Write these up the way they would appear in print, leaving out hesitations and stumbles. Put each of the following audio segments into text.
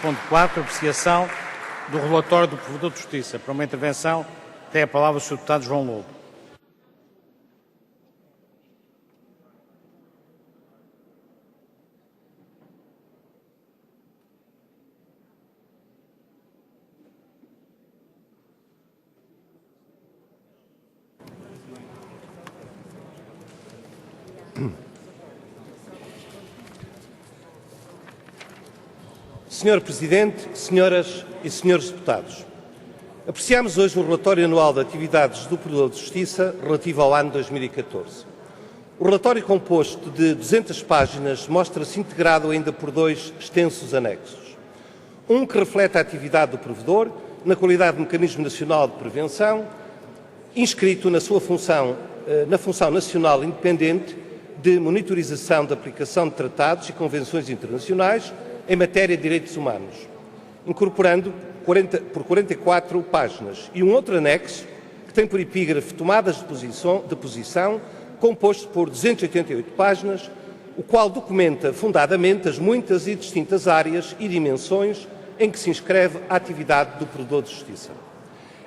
Ponto 4. Apreciação do relatório do Provedor de Justiça. Para uma intervenção, tem a palavra o Sr. Deputado João Lobo. Senhor Presidente, senhoras e senhores deputados, apreciamos hoje o relatório anual de atividades do Provedor de Justiça relativo ao ano 2014. O relatório, composto de 200 páginas, mostra-se integrado ainda por dois extensos anexos. Um que reflete a atividade do Provedor na qualidade de Mecanismo Nacional de Prevenção, inscrito na sua função nacional independente de monitorização da aplicação de tratados e convenções internacionais em matéria de direitos humanos, incorporando por 44 páginas, e um outro anexo que tem por epígrafe tomadas de posição, composto por 288 páginas, o qual documenta fundadamente as muitas e distintas áreas e dimensões em que se inscreve a atividade do Provedor de Justiça.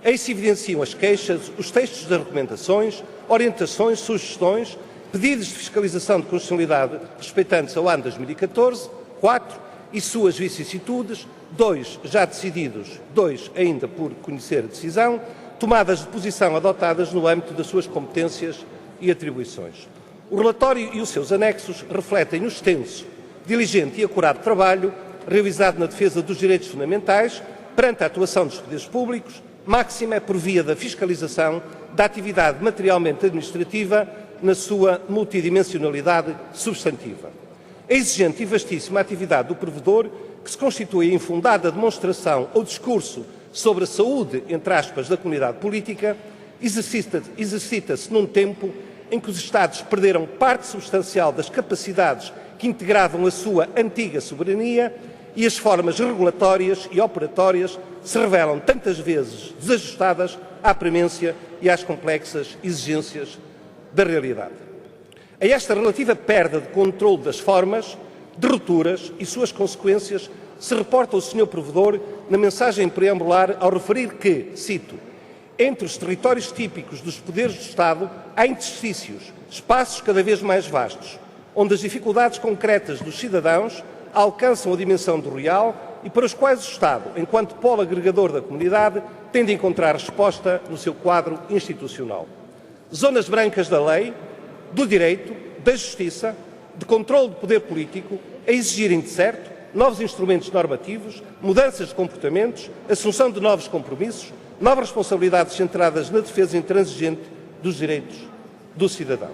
Aí se evidenciam as queixas, os textos das recomendações, orientações, sugestões, pedidos de fiscalização de constitucionalidade respeitantes ao ano 2014, 4, e suas vicissitudes, 2 já decididos, 2 ainda por conhecer a decisão, tomadas de posição adotadas no âmbito das suas competências e atribuições. O relatório e os seus anexos refletem o extenso, diligente e acurado trabalho realizado na defesa dos direitos fundamentais perante a atuação dos poderes públicos, máxima por via da fiscalização da atividade materialmente administrativa na sua multidimensionalidade substantiva. A exigente e vastíssima atividade do Provedor, que se constitui em fundada demonstração ou discurso sobre a saúde, entre aspas, da comunidade política, exercita-se num tempo em que os Estados perderam parte substancial das capacidades que integravam a sua antiga soberania e as formas regulatórias e operatórias se revelam tantas vezes desajustadas à premência e às complexas exigências da realidade. A esta relativa perda de controle das formas, de rupturas e suas consequências, se reporta o Sr. Provedor na mensagem preambular ao referir que, cito, entre os territórios típicos dos poderes do Estado há interstícios, espaços cada vez mais vastos, onde as dificuldades concretas dos cidadãos alcançam a dimensão do real e para os quais o Estado, enquanto polo agregador da comunidade, tem de encontrar resposta no seu quadro institucional. Zonas brancas da lei, do direito, da justiça, de controle do poder político, a exigirem, de certo, novos instrumentos normativos, mudanças de comportamentos, assunção de novos compromissos, novas responsabilidades centradas na defesa intransigente dos direitos do cidadão.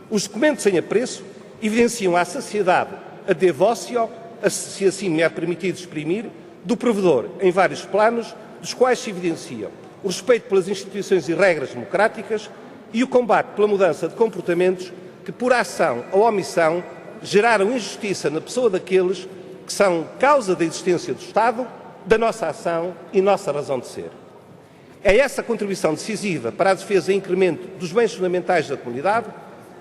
Os documentos em apreço evidenciam à saciedade a devócio, se assim me é permitido exprimir, do Provedor em vários planos, dos quais se evidenciam o respeito pelas instituições e regras democráticas e o combate pela mudança de comportamentos que, por ação ou omissão, geraram injustiça na pessoa daqueles que são causa da existência do Estado, da nossa ação e nossa razão de ser. É essa contribuição decisiva para a defesa e incremento dos bens fundamentais da comunidade,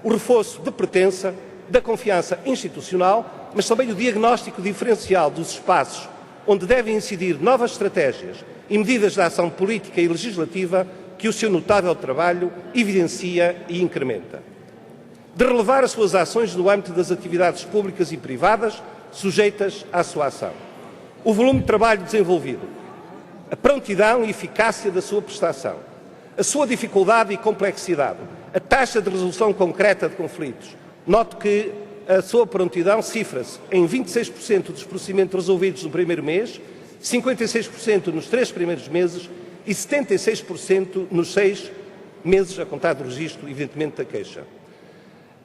o reforço de pertença, da confiança institucional, mas também o diagnóstico diferencial dos espaços onde devem incidir novas estratégias e medidas de ação política e legislativa que o seu notável trabalho evidencia e incrementa. De relevar as suas ações no âmbito das atividades públicas e privadas sujeitas à sua ação. O volume de trabalho desenvolvido, a prontidão e eficácia da sua prestação, a sua dificuldade e complexidade, a taxa de resolução concreta de conflitos. Note que a sua prontidão cifra-se em 26% dos procedimentos resolvidos no primeiro mês, 56% nos 3 primeiros meses e 76% nos 6 meses, a contar do registro, evidentemente, da queixa.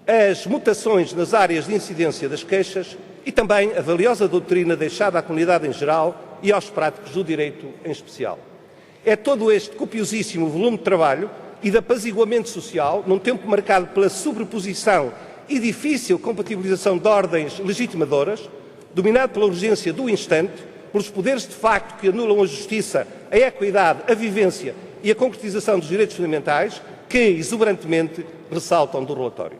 As mutações nas áreas de incidência das queixas e também a valiosa doutrina deixada à comunidade em geral e aos práticos do direito em especial. É todo este copiosíssimo volume de trabalho e de apaziguamento social, num tempo marcado pela sobreposição e difícil compatibilização de ordens legitimadoras, dominado pela urgência do instante, pelos poderes de facto que anulam a justiça, a equidade, a vivência e a concretização dos direitos fundamentais, que exuberantemente ressaltam do relatório.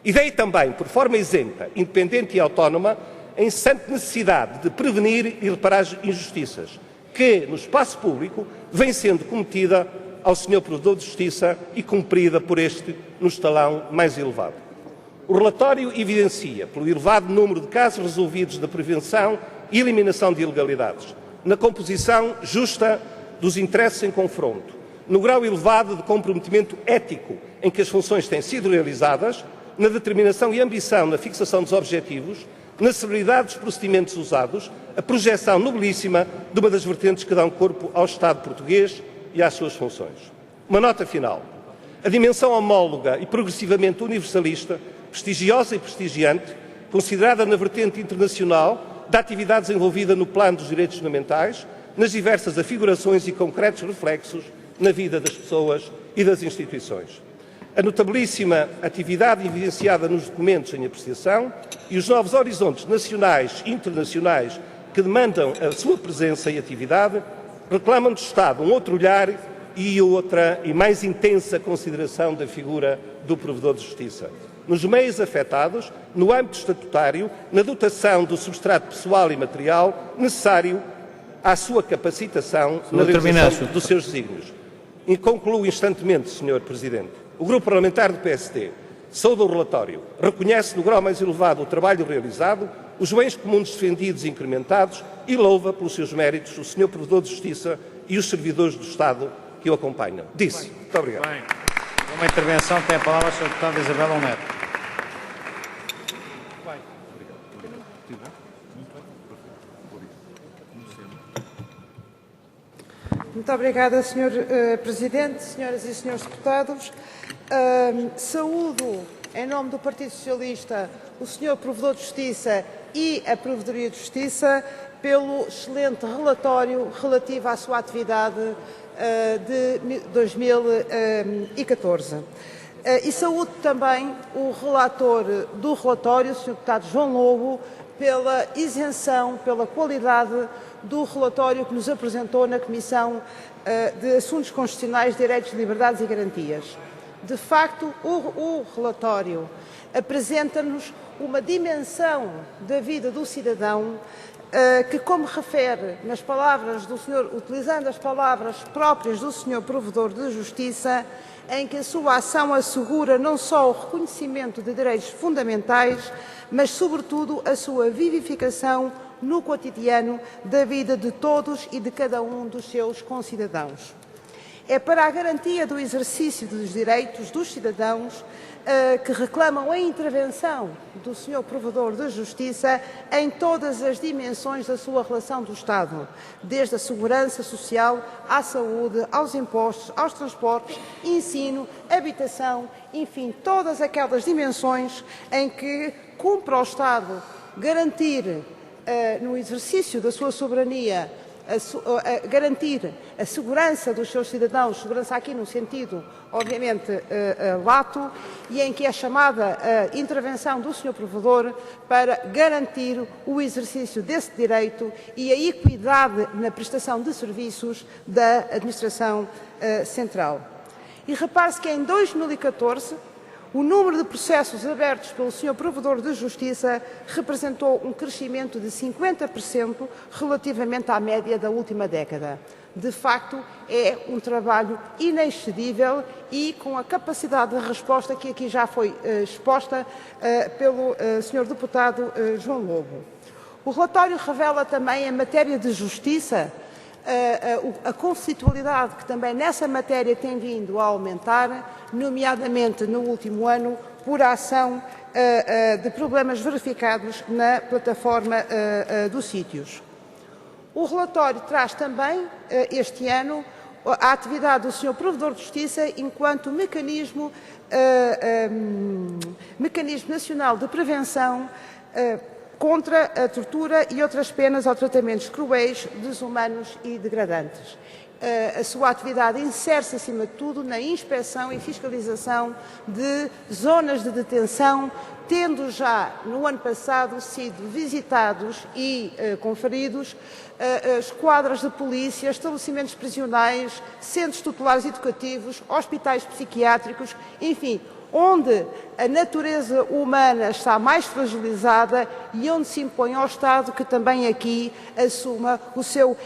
E daí também, por forma isenta, independente e autónoma, a incessante necessidade de prevenir e reparar injustiças, que, no espaço público, vem sendo cometida ao Sr. Provedor de Justiça e cumprida por este no escalão mais elevado. O relatório evidencia, pelo elevado número de casos resolvidos na prevenção e eliminação de ilegalidades, na composição justa dos interesses em confronto, no grau elevado de comprometimento ético em que as funções têm sido realizadas, na determinação e ambição na fixação dos objetivos, na celeridade dos procedimentos usados, a projeção nobilíssima de uma das vertentes que dão corpo ao Estado português e às suas funções. Uma nota final. A dimensão homóloga e progressivamente universalista, prestigiosa e prestigiante, considerada na vertente internacional da atividade desenvolvida no plano dos direitos fundamentais, nas diversas afigurações e concretos reflexos na vida das pessoas e das instituições. A notabilíssima atividade evidenciada nos documentos em apreciação e os novos horizontes nacionais e internacionais que demandam a sua presença e atividade reclamam do Estado um outro olhar e outra e mais intensa consideração da figura do Provedor de Justiça. Nos meios afetados, no âmbito estatutário, na dotação do substrato pessoal e material necessário à sua capacitação na realização dos seus desígnios. E concluo instantemente, Sr. Presidente. O Grupo Parlamentar do PSD saúda o relatório, reconhece no grau mais elevado o trabalho realizado, os bens comuns defendidos e incrementados e louva pelos seus méritos o Sr. Provedor de Justiça e os servidores do Estado que o acompanham. Disse. Muito obrigado. Bem. Uma intervenção tem a palavra a Sra. Deputada Isabel Neto. Muito obrigada, Sr. Presidente, senhoras e senhores deputados. Saúdo, em nome do Partido Socialista, o Sr. Provedor de Justiça e a Provedoria de Justiça pelo excelente relatório relativo à sua atividade de 2014. E saúdo também o relator do relatório, o Sr. Deputado João Lobo, pela isenção, pela qualidade do relatório que nos apresentou na Comissão de Assuntos Constitucionais, Direitos, Liberdades e Garantias. De facto, o relatório apresenta-nos uma dimensão da vida do cidadão que, como refere nas palavras do senhor, utilizando as palavras próprias do Sr. Provedor de Justiça, em que a sua ação assegura não só o reconhecimento de direitos fundamentais, mas, sobretudo, a sua vivificação no cotidiano da vida de todos e de cada um dos seus concidadãos. É para a garantia do exercício dos direitos dos cidadãos que reclamam a intervenção do Sr. Provedor de Justiça em todas as dimensões da sua relação do Estado, desde a segurança social, à saúde, aos impostos, aos transportes, ensino, habitação, enfim, todas aquelas dimensões em que cumpre ao Estado garantir, no exercício da sua soberania, garantir a segurança dos seus cidadãos, segurança aqui no sentido, obviamente, lato, e em que é chamada a intervenção do Sr. Provedor para garantir o exercício desse direito e a equidade na prestação de serviços da Administração Central. E repare-se que em 2014, o número de processos abertos pelo Sr. Provedor de Justiça representou um crescimento de 50% relativamente à média da última década. De facto, é um trabalho inexcedível e com a capacidade de resposta que aqui já foi exposta pelo Sr. Deputado João Lobo. O relatório revela também, em matéria de justiça, a conflitualidade que também nessa matéria tem vindo a aumentar, nomeadamente no último ano, por ação de problemas verificados na plataforma dos sítios. O relatório traz também, este ano, a atividade do Sr. Provedor de Justiça enquanto mecanismo nacional de prevenção contra a tortura e outras penas ou tratamentos cruéis, desumanos e degradantes. A sua atividade insere-se, acima de tudo, na inspeção e fiscalização de zonas de detenção, tendo já, no ano passado, sido visitados e conferidos esquadras de polícia, estabelecimentos prisionais, centros tutelares educativos, hospitais psiquiátricos, enfim, onde a natureza humana está mais fragilizada e onde se impõe ao Estado que também aqui assuma o seu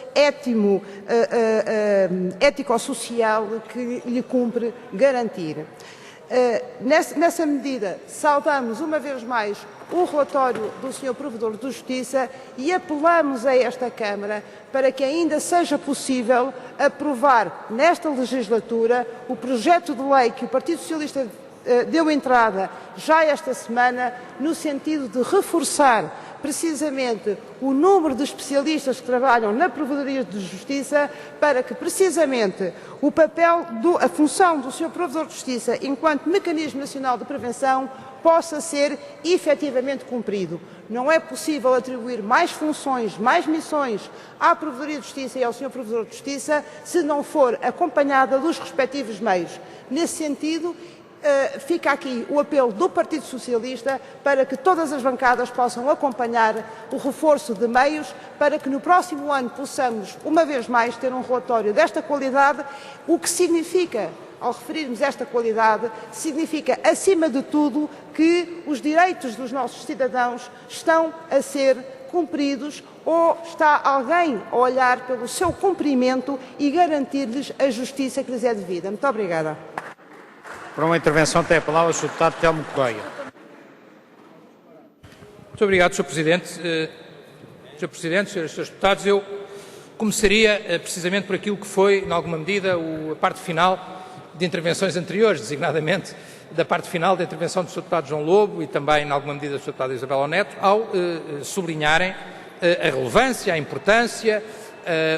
ético-social que lhe cumpre garantir. Nessa medida, saudamos uma vez mais o relatório do Sr. Provedor de Justiça e apelamos a esta Câmara para que ainda seja possível aprovar nesta legislatura o projeto de lei que o Partido Socialista deu entrada já esta semana, no sentido de reforçar precisamente o número de especialistas que trabalham na Provedoria de Justiça, para que precisamente o papel, a função do Sr. Provedor de Justiça enquanto mecanismo nacional de prevenção possa ser efetivamente cumprido. Não é possível atribuir mais funções, mais missões à Provedoria de Justiça e ao Sr. Provedor de Justiça se não for acompanhada dos respectivos meios. Nesse sentido, fica aqui o apelo do Partido Socialista para que todas as bancadas possam acompanhar o reforço de meios para que no próximo ano possamos, uma vez mais, ter um relatório desta qualidade, o que significa, ao referirmos esta qualidade, significa, acima de tudo, que os direitos dos nossos cidadãos estão a ser cumpridos ou está alguém a olhar pelo seu cumprimento e garantir-lhes a justiça que lhes é devida. Muito obrigada. Para uma intervenção tem a palavra o Sr. Deputado Telmo Correia. Muito obrigado, Sr. Presidente. Sr. Presidente, Srs. e Srs. Deputados, eu começaria precisamente por aquilo que foi, em alguma medida, a parte final de intervenções anteriores, designadamente da parte final da intervenção do Sr. Deputado João Lobo e também, em alguma medida, do Sr. Deputado Isabel Neto, ao sublinharem a relevância, a importância,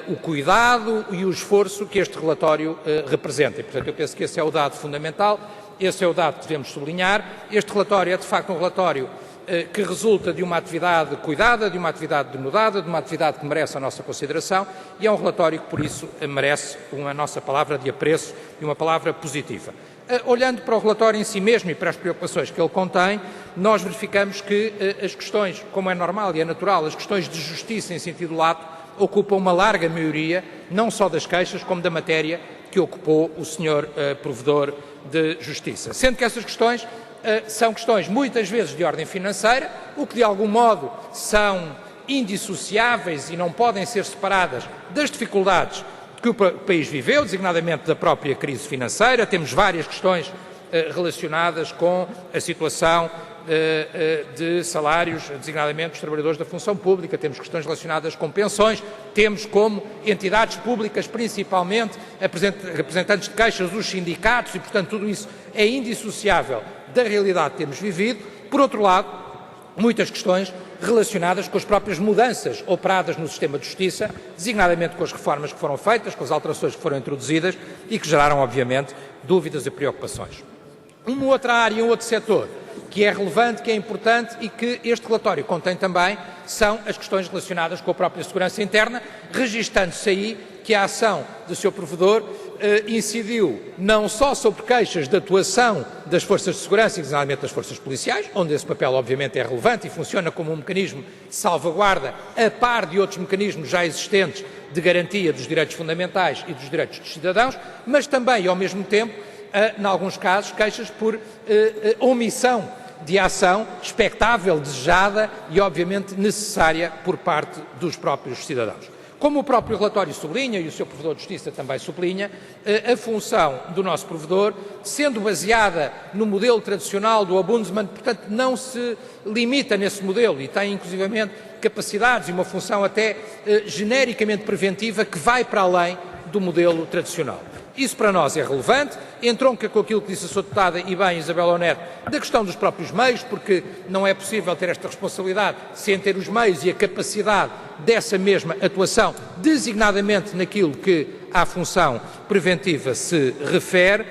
o cuidado e o esforço que este relatório representa. E, portanto, eu penso que esse é o dado fundamental, esse é o dado que devemos sublinhar. Este relatório é, de facto, um relatório que resulta de uma atividade cuidada, de uma atividade denodada, de uma atividade que merece a nossa consideração e é um relatório que, por isso, merece a nossa palavra de apreço e uma palavra positiva. Olhando para o relatório em si mesmo e para as preocupações que ele contém, nós verificamos que as questões, como é normal e é natural, as questões de justiça em sentido lato, ocupam uma larga maioria, não só das queixas, como da matéria que ocupou o Sr. Provedor de Justiça. Sendo que essas questões são questões muitas vezes de ordem financeira, o que de algum modo são indissociáveis e não podem ser separadas das dificuldades que o país viveu, designadamente da própria crise financeira. Temos várias questões relacionadas com a situação de salários, designadamente dos trabalhadores da função pública, temos questões relacionadas com pensões, temos como entidades públicas, principalmente representantes de queixas dos sindicatos e, portanto, tudo isso é indissociável da realidade que temos vivido. Por outro lado, muitas questões relacionadas com as próprias mudanças operadas no sistema de justiça, designadamente com as reformas que foram feitas, com as alterações que foram introduzidas e que geraram, obviamente, dúvidas e preocupações. Uma outra área, um outro setor que é relevante, que é importante e que este relatório contém também, são as questões relacionadas com a própria segurança interna, registando-se aí que a ação do Sr. Provedor incidiu não só sobre queixas de atuação das forças de segurança, e designadamente das forças policiais, onde esse papel obviamente é relevante e funciona como um mecanismo de salvaguarda a par de outros mecanismos já existentes de garantia dos direitos fundamentais e dos direitos dos cidadãos, mas também, e ao mesmo tempo, em alguns casos, queixas por omissão de ação expectável, desejada e, obviamente, necessária por parte dos próprios cidadãos. Como o próprio relatório sublinha, e o Sr. Provedor de Justiça também sublinha, a função do nosso provedor, sendo baseada no modelo tradicional do Ombudsman, portanto, não se limita nesse modelo e tem, inclusivamente, capacidades e uma função até genericamente preventiva que vai para além do modelo tradicional. Isso para nós é relevante, entronca com aquilo que disse a Sra. Deputada e bem Isabel Neto, da questão dos próprios meios, porque não é possível ter esta responsabilidade sem ter os meios e a capacidade dessa mesma atuação, designadamente naquilo que à função preventiva se refere,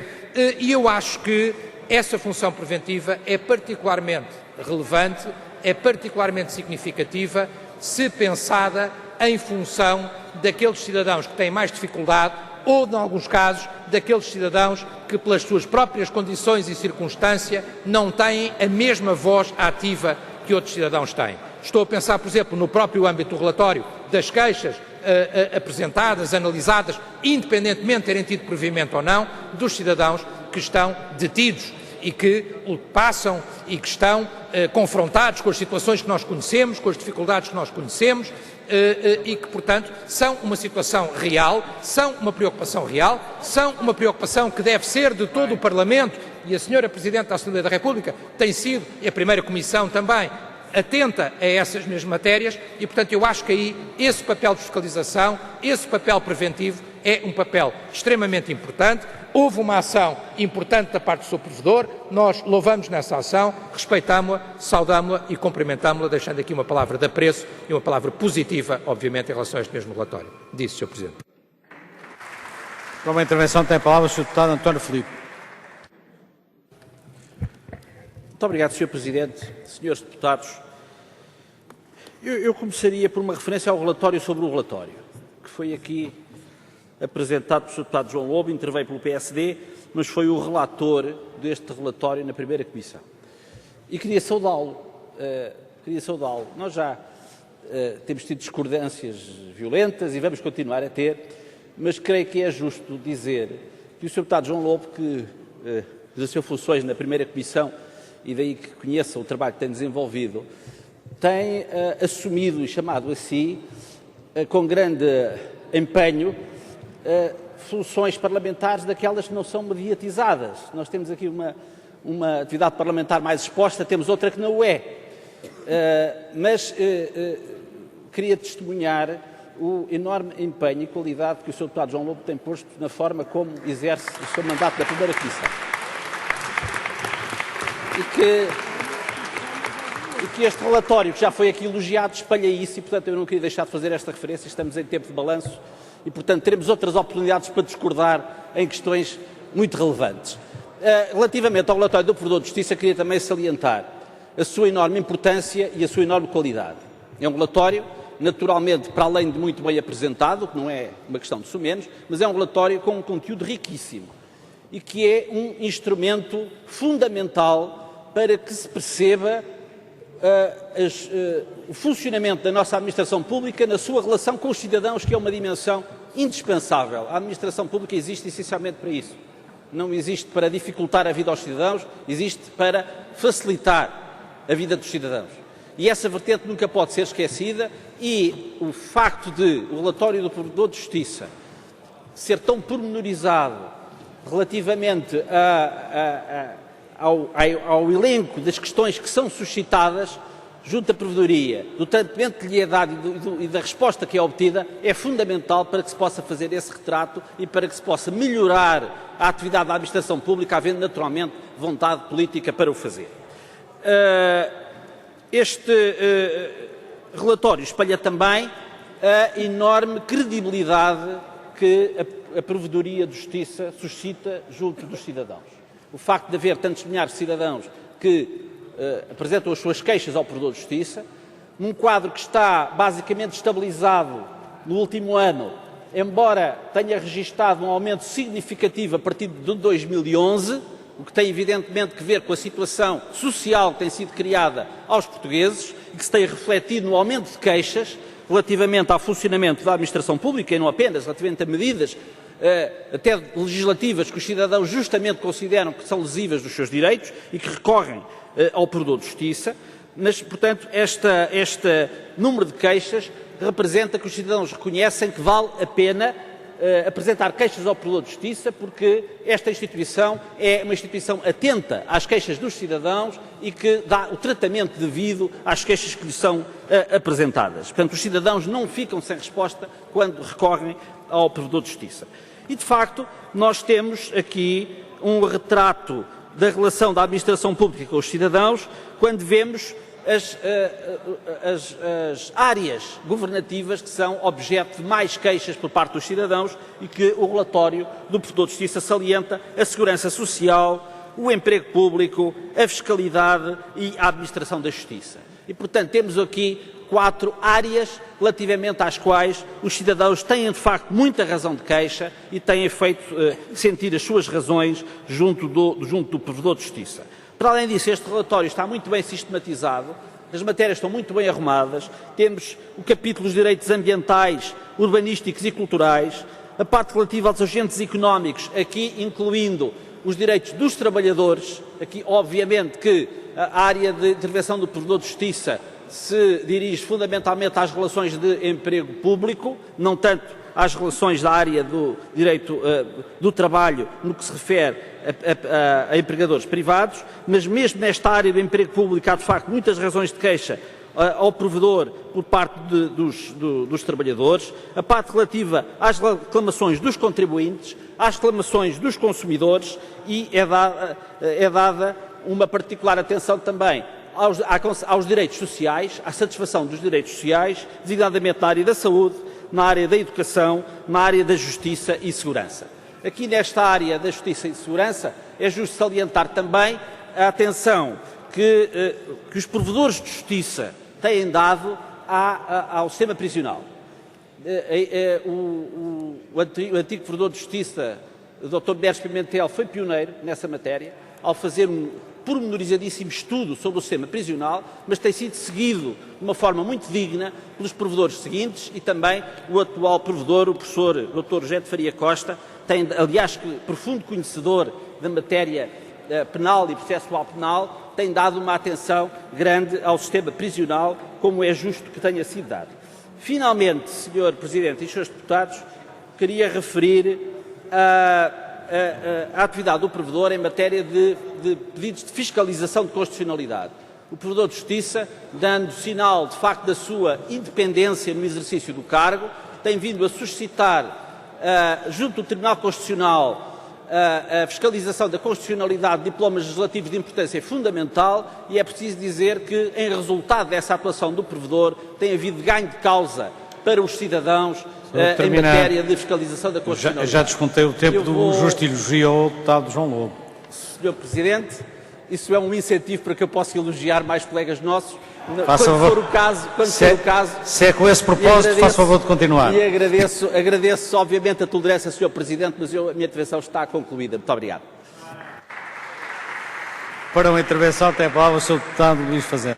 e eu acho que essa função preventiva é particularmente relevante, é particularmente significativa, se pensada em função daqueles cidadãos que têm mais dificuldade ou, em alguns casos, daqueles cidadãos que, pelas suas próprias condições e circunstância, não têm a mesma voz ativa que outros cidadãos têm. Estou a pensar, por exemplo, no próprio âmbito do relatório, das queixas apresentadas, analisadas, independentemente de terem tido provimento ou não, dos cidadãos que estão detidos e que passam e que estão confrontados com as situações que nós conhecemos, com as dificuldades que nós conhecemos e que, portanto, são uma situação real, são uma preocupação real, são uma preocupação que deve ser de todo o Parlamento, e a Senhora Presidente da Assembleia da República tem sido, e a primeira Comissão também, atenta a essas mesmas matérias e, portanto, eu acho que aí esse papel de fiscalização, esse papel preventivo é um papel extremamente importante. Houve uma ação importante da parte do Sr. Provedor, nós louvamos nessa ação, respeitámo-la, saudámo-la e cumprimentámo-la, deixando aqui uma palavra de apreço e uma palavra positiva, obviamente, em relação a este mesmo relatório. Disse, Sr. Presidente. Para uma intervenção tem a palavra o Sr. Deputado António Filipe. Muito obrigado, Sr. Presidente. Senhores deputados, eu começaria por uma referência ao relatório sobre o relatório, que foi aqui apresentado pelo Sr. Deputado João Lobo, interveio pelo PSD, mas foi o relator deste relatório na primeira Comissão. E queria saudá-lo. Nós já temos tido discordâncias violentas e vamos continuar a ter, mas creio que é justo dizer que o Sr. Deputado João Lobo, que exerceu funções na primeira Comissão e daí que conheça o trabalho que tem desenvolvido, tem assumido e chamado a si, com grande empenho, funções parlamentares daquelas que não são mediatizadas. Nós temos aqui uma atividade parlamentar mais exposta, temos outra que não o é. Mas queria testemunhar o enorme empenho e qualidade que o Sr. Deputado João Lobo tem posto na forma como exerce o seu mandato da primeira Comissão. E que este relatório, que já foi aqui elogiado, espalha isso e, portanto, eu não queria deixar de fazer esta referência. Estamos em tempo de balanço e, portanto, teremos outras oportunidades para discordar em questões muito relevantes. Relativamente ao relatório do Provedor de Justiça, queria também salientar a sua enorme importância e a sua enorme qualidade. É um relatório, naturalmente, para além de muito bem apresentado, que não é uma questão de sumenos, mas é um relatório com um conteúdo riquíssimo e que é um instrumento fundamental para que se perceba o funcionamento da nossa administração pública na sua relação com os cidadãos, que é uma dimensão indispensável. A administração pública existe essencialmente para isso. Não existe para dificultar a vida aos cidadãos, existe para facilitar a vida dos cidadãos. E essa vertente nunca pode ser esquecida e o facto de o relatório do Provedor de Justiça ser tão pormenorizado relativamente ao elenco das questões que são suscitadas junto à Provedoria, do tratamento que lhe é dado e da resposta que é obtida, é fundamental para que se possa fazer esse retrato e para que se possa melhorar a atividade da administração pública, havendo naturalmente vontade política para o fazer. Este relatório espalha também a enorme credibilidade que a Provedoria de Justiça suscita junto dos cidadãos. O facto de haver tantos milhares de cidadãos que apresentam as suas queixas ao Provedor de Justiça, num quadro que está basicamente estabilizado no último ano, embora tenha registado um aumento significativo a partir de 2011, o que tem evidentemente que ver com a situação social que tem sido criada aos portugueses e que se tem refletido no aumento de queixas relativamente ao funcionamento da administração pública e não apenas, relativamente a medidas até legislativas que os cidadãos justamente consideram que são lesivas dos seus direitos e que recorrem ao Provedor de Justiça, mas, portanto, este número de queixas representa que os cidadãos reconhecem que vale a pena apresentar queixas ao Provedor de Justiça, porque esta instituição é uma instituição atenta às queixas dos cidadãos e que dá o tratamento devido às queixas que lhes são apresentadas. Portanto, os cidadãos não ficam sem resposta quando recorrem ao Provedor de Justiça. E, de facto, nós temos aqui um retrato da relação da administração pública com os cidadãos quando vemos as áreas governativas que são objeto de mais queixas por parte dos cidadãos e que o relatório do Provedor de Justiça salienta: a segurança social, o emprego público, a fiscalidade e a administração da justiça. E, portanto, temos aqui 4 áreas relativamente às quais os cidadãos têm, de facto, muita razão de queixa e têm feito sentir as suas razões junto do Provedor de Justiça. Para além disso, este relatório está muito bem sistematizado, as matérias estão muito bem arrumadas, temos o capítulo dos direitos ambientais, urbanísticos e culturais, a parte relativa aos agentes económicos, aqui incluindo os direitos dos trabalhadores. Aqui, obviamente, que a área de intervenção do Provedor de Justiça se dirige fundamentalmente às relações de emprego público, não tanto às relações da área do direito do trabalho no que se refere a empregadores privados, mas mesmo nesta área do emprego público há de facto muitas razões de queixa ao provedor por parte dos trabalhadores, a parte relativa às reclamações dos contribuintes, às reclamações dos consumidores e é dada uma particular atenção também aos direitos sociais, à satisfação dos direitos sociais, designadamente na área da saúde, na área da educação, na área da justiça e segurança. Aqui nesta área da justiça e segurança é justo salientar também a atenção que os provedores de justiça têm dado ao sistema prisional. O antigo provedor de justiça, o Dr. Neres Pimentel, foi pioneiro nessa matéria, ao fazer um pormenorizadíssimo estudo sobre o sistema prisional, mas tem sido seguido de uma forma muito digna pelos provedores seguintes e também o atual provedor, o professor Dr. José de Faria Costa, tem, aliás, profundo conhecedor da matéria penal e processual penal, tem dado uma atenção grande ao sistema prisional, como é justo que tenha sido dado. Finalmente, Sr. Presidente e Srs. Deputados, queria referir a atividade do provedor em matéria de pedidos de fiscalização de constitucionalidade. O provedor de justiça, dando sinal, de facto, da sua independência no exercício do cargo, tem vindo a suscitar, junto do Tribunal Constitucional, a fiscalização da constitucionalidade de diplomas legislativos de importância fundamental e é preciso dizer que, em resultado dessa atuação do provedor, tem havido ganho de causa para os cidadãos em matéria de fiscalização da constitucionalidade. Já descontei o tempo do justo elogio ao deputado João Lobo. Sr. Presidente, isso é um incentivo para que eu possa elogiar mais colegas nossos. Quando for o caso, se é com esse propósito, faça favor de continuar. E agradeço obviamente a tolerância, Sr. Presidente, mas a minha intervenção está concluída. Muito obrigado. Para uma intervenção tem a palavra o Sr. Deputado Luís Fazenda.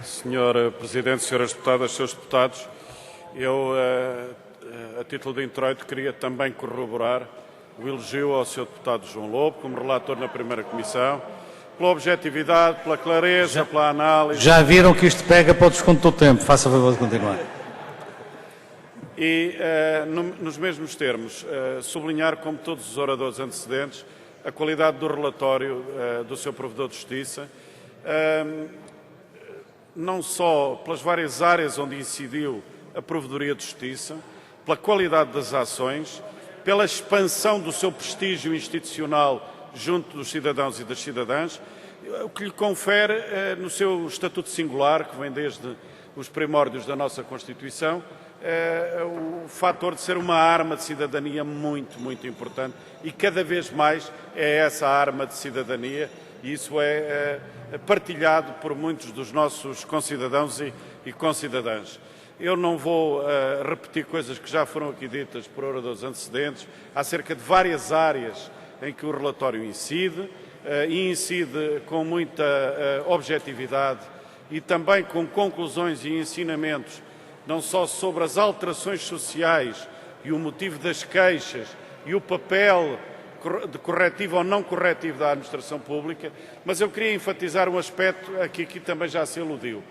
Sr. Presidente, Sras. Deputadas, Srs. Deputados, eu, a título de introito, queria também corroborar o elogio ao Sr. Deputado João Lobo, como relator na primeira comissão, pela objetividade, pela clareza, pela análise. Já viram que isto pega para o desconto do tempo. Faça favor de continuar. E, nos mesmos termos, sublinhar, como todos os oradores antecedentes, a qualidade do relatório do Sr. Provedor de Justiça, não só pelas várias áreas onde incidiu a Provedoria de Justiça, pela qualidade das ações, pela expansão do seu prestígio institucional junto dos cidadãos e das cidadãs, o que lhe confere no seu estatuto singular, que vem desde os primórdios da nossa Constituição, o fator de ser uma arma de cidadania muito, muito importante e cada vez mais é essa arma de cidadania e isso é partilhado por muitos dos nossos concidadãos e concidadãs. Eu não vou repetir coisas que já foram aqui ditas por oradores antecedentes acerca de várias áreas em que o relatório incide, e incide com muita objetividade e também com conclusões e ensinamentos, não só sobre as alterações sociais e o motivo das queixas e o papel de corretivo ou não corretivo da administração pública, mas eu queria enfatizar um aspecto que aqui também já se aludiu,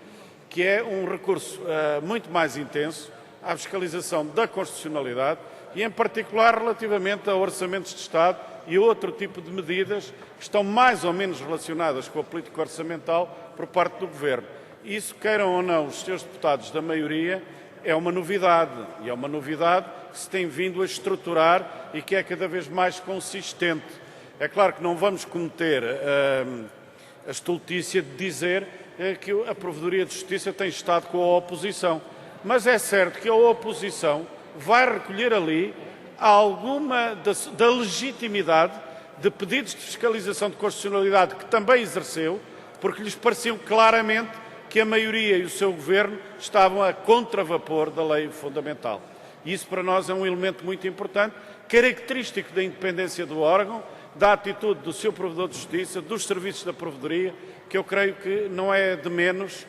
que é um recurso muito mais intenso à fiscalização da constitucionalidade e, em particular, relativamente a orçamentos de Estado e outro tipo de medidas que estão mais ou menos relacionadas com a política orçamental por parte do Governo. Isso, queiram ou não, os senhores deputados da maioria, é uma novidade, e é uma novidade que se tem vindo a estruturar e que é cada vez mais consistente. É claro que não vamos cometer a estultícia de dizer que a Provedoria de Justiça tem estado com a oposição, mas é certo que a oposição vai recolher ali alguma da legitimidade de pedidos de fiscalização de constitucionalidade que também exerceu, porque lhes pareceu claramente que a maioria e o seu governo estavam a contravapor da lei fundamental. E isso para nós é um elemento muito importante, característico da independência do órgão, da atitude do seu Provedor de Justiça, dos serviços da Provedoria, que eu creio que não é de menos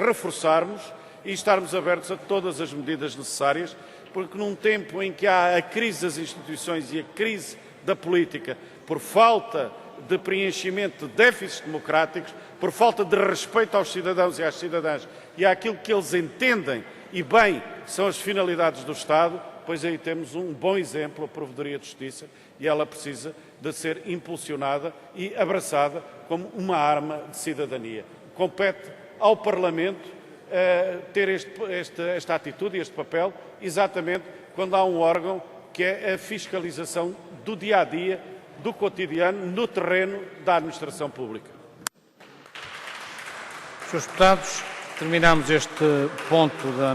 reforçarmos e estarmos abertos a todas as medidas necessárias, porque num tempo em que há a crise das instituições e a crise da política por falta de preenchimento de déficits democráticos, por falta de respeito aos cidadãos e às cidadãs e àquilo que eles entendem e bem são as finalidades do Estado, pois aí temos um bom exemplo, a Provedoria de Justiça, e ela precisa de ser impulsionada e abraçada como uma arma de cidadania. Compete ao Parlamento ter esta atitude e este papel, exatamente quando há um órgão que é a fiscalização do dia-a-dia, do cotidiano, no terreno da administração pública. Senhores deputados, terminamos este ponto da